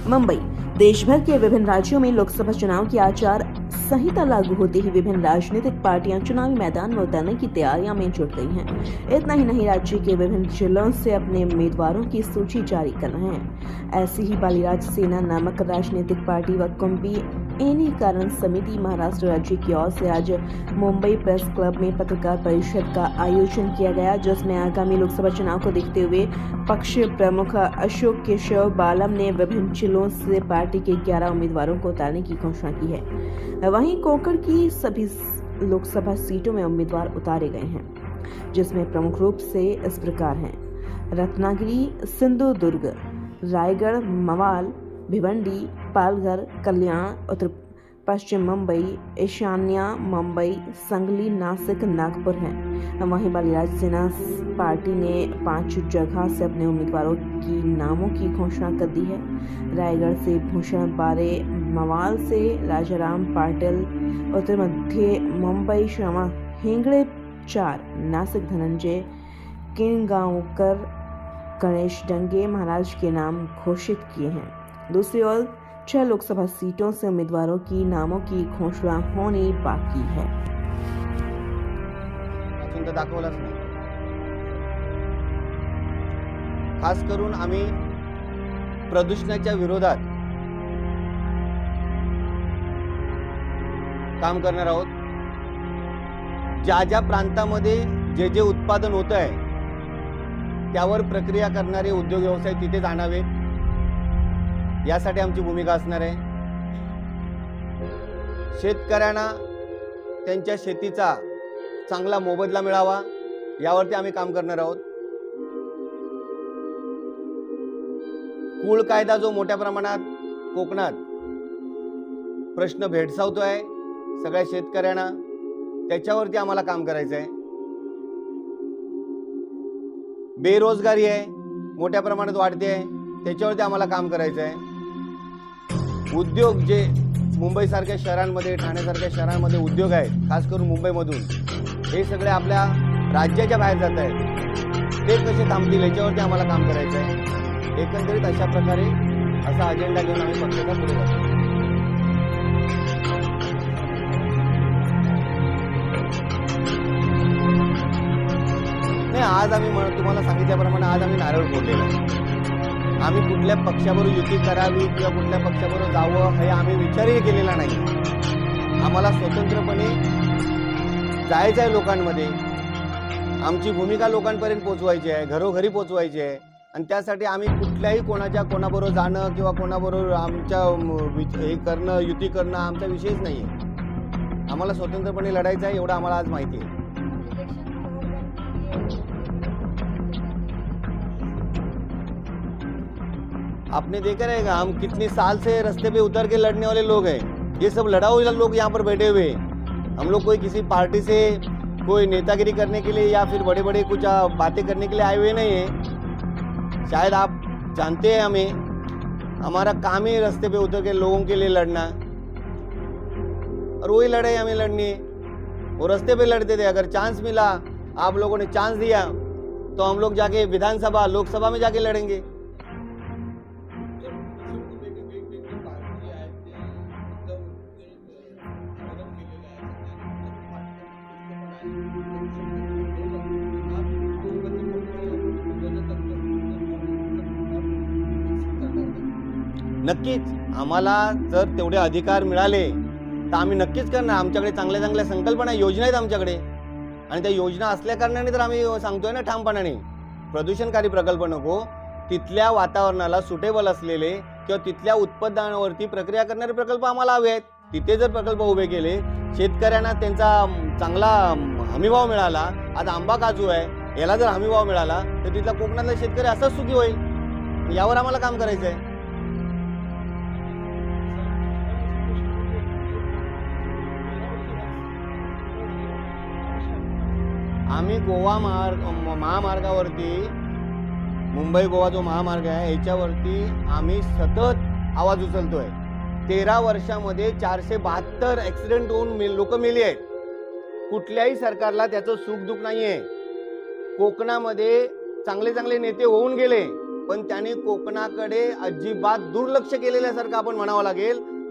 मुंबई। देश भर के विभिन्न राज्यों में लोकसभा चुनाव की आचार संहिता लागू होते ही विभिन्न राजनीतिक पार्टियां चुनावी मैदान में उतरने की तैयारियों में जुट गई हैं। इतना ही नहीं, राज्य के विभिन्न जिलों से अपने उम्मीदवारों की सूची जारी कर रहे हैं। ऐसी ही बालीराज सेना नामक राजनीतिक पार्टी व कुंभी एनी कारण समिति महाराष्ट्र राज्य की ओर से आज मुंबई प्रेस क्लब में पत्रकार परिषद का आयोजन किया गया, जिसमें आगामी लोकसभा चुनाव को देखते हुए पक्ष प्रमुख अशोक केशव बालम ने विभिन्न जिलों से पार्टी के 11 उम्मीदवारों को उतारने की घोषणा की है। वहीं कोंकण की सभी लोकसभा सीटों में उम्मीदवार उतारे गए हैं, जिसमें प्रमुख रूप से इस प्रकार हैं: रत्नागिरी, सिंधुदुर्ग, रायगढ़, मवाल, भिवंडी, पालघर, कल्याण, उत्तर पश्चिम मुंबई, ईशान्य मुंबई, संगली, नासिक, नागपुर हैं। वहीं बालीराज सेना पार्टी ने 5 जगह से अपने उम्मीदवारों की नामों की घोषणा कर दी है। रायगढ़ से भूषण बारे, मवाल से राजाराम पाटिल, उत्तर मध्य मुंबई श्रवण हेगड़े 4, नासिक धनंजय किणगांवकर, गणेश डंगे महाराज के नाम घोषित किए हैं। दूसरी ओर 6 लोकसभा सीटों से उम्मीदवारों की नामों की घोषणा होनी बाकी है। अजून तर दाखवलाच नाही। खास करून आम्ही प्रदूषणाच्या विरोधात काम करणार आहोत। ज्या ज्या प्रांतामध्ये जे जे उत्पादन होत आहे त्यावर प्रक्रिया करणारे उद्योग व्यवसाय तिथेच आणावेत, यासाठी आमची भूमिका असणार आहे। शेतकऱ्यांना त्यांच्या शेतीचा चांगला मोबदला मिळावा यावरती आम्ही काम करणार आहोत। कुळ कायदा जो मोठ्या प्रमाणात कोकणात प्रश्न भेडसावतोय सगळ्या शेतकऱ्यांना, त्याच्यावरती आम्हाला काम करायचं आहे। बेरोजगारी आहे मोठ्या प्रमाणात वाढते आहे, त्याच्यावरती आम्हाला काम करायचं आहे। उद्योग जे मुंबई सारख्या शहरांमध्ये, ठाण्यासारख्या शहरांमध्ये उद्योग आहेत, खास करून मुंबईमधून, हे सगळे आपल्या राज्याच्या बाहेर जात आहेत, ते कसे थांबतील याच्यावरती आम्हाला काम करायचं आहे। एकंदरीत अशा प्रकारे असा अजेंडा घेऊन आम्ही पक्षाचा पुढे जातो। नाही, आज आम्ही तुम्हाला सांगितल्याप्रमाणे आज आम्ही नारळ फोडलेला आहे। आम्ही कुठल्या पक्षाबरोबर युती करावी किंवा कुठल्या पक्षाबरोबर जावं हे आम्ही विचारही केलेला नाही। आम्हाला स्वतंत्रपणे जायचं आहे लोकांमध्ये, आमची भूमिका लोकांपर्यंत पोहोचवायची आहे, घरोघरी पोहोचवायची आहे, आणि त्यासाठी आम्ही कुठल्याही कोणाबरोबर जाणं किंवा कोणाबरोबर आमच्या हे करणं, युती करणं आमचा विषयच नाही आहे। आम्हाला स्वतंत्रपणे लढायचं आहे, एवढं आम्हाला आज माहिती आहे। आपने देखा रहेगा हम कितने साल से रास्ते पे उतर के लड़ने वाले लोग हैं। ये सब लड़ाऊ लोग यहाँ पर बैठे हुए हैं। हम लोग कोई किसी पार्टी से कोई नेतागिरी करने के लिए या फिर बड़े बड़े कुछ बातें करने के लिए आए हुए नहीं हैं। शायद आप जानते हैं, हमारा काम ही रास्ते पे उतर के लोगों के लिए लड़ना, और वही लड़ाई हमें लड़नी है। वो रास्ते पे लड़ते थे, अगर चांस मिला, आप लोगों ने चांस दिया, तो हम लोग जाके विधानसभा, लोकसभा में जाके लड़ेंगे। नक्कीच आम्हाला जर तेवढे अधिकार मिळाले तर आम्ही नक्कीच करणार। आमच्याकडे चांगल्या चांगल्या संकल्पना, योजना आहेत आमच्याकडे, आणि त्या योजना असल्या कारणाने तर आम्ही सांगतोय ना ठामपणाने, प्रदूषणकारी प्रकल्प नको, तिथल्या वातावरणाला सुटेबल असलेले किंवा तिथल्या उत्पादनावरती प्रक्रिया करणारे प्रकल्प आम्हाला हवे आहेत। तिथे जर प्रकल्प उभे केले, शेतकऱ्यांना त्यांचा चांगला हमीभाव मिळाला, आज आंबा काजू आहे, याला जर हमीभाव मिळाला तर तिथला कोकणातला शेतकरी असाच सुखी होईल। यावर आम्हाला काम करायचं आहे। आम्ही गोवा महामार्गावरती, मुंबई गोवा जो महामार्ग आहे याच्यावरती आम्ही सतत आवाज उचलतोय। 13 वर्षामध्ये 472 ॲक्सिडेंट होऊन लोक मेली आहेत। कुठल्याही सरकारला त्याचं सुख दुःख नाहीये। कोकणामध्ये चांगले चांगले नेते होऊन गेले, पण त्याने कोकणाकडे अजिबात दुर्लक्ष केलेल्यासारखं आपण म्हणावं लागेल.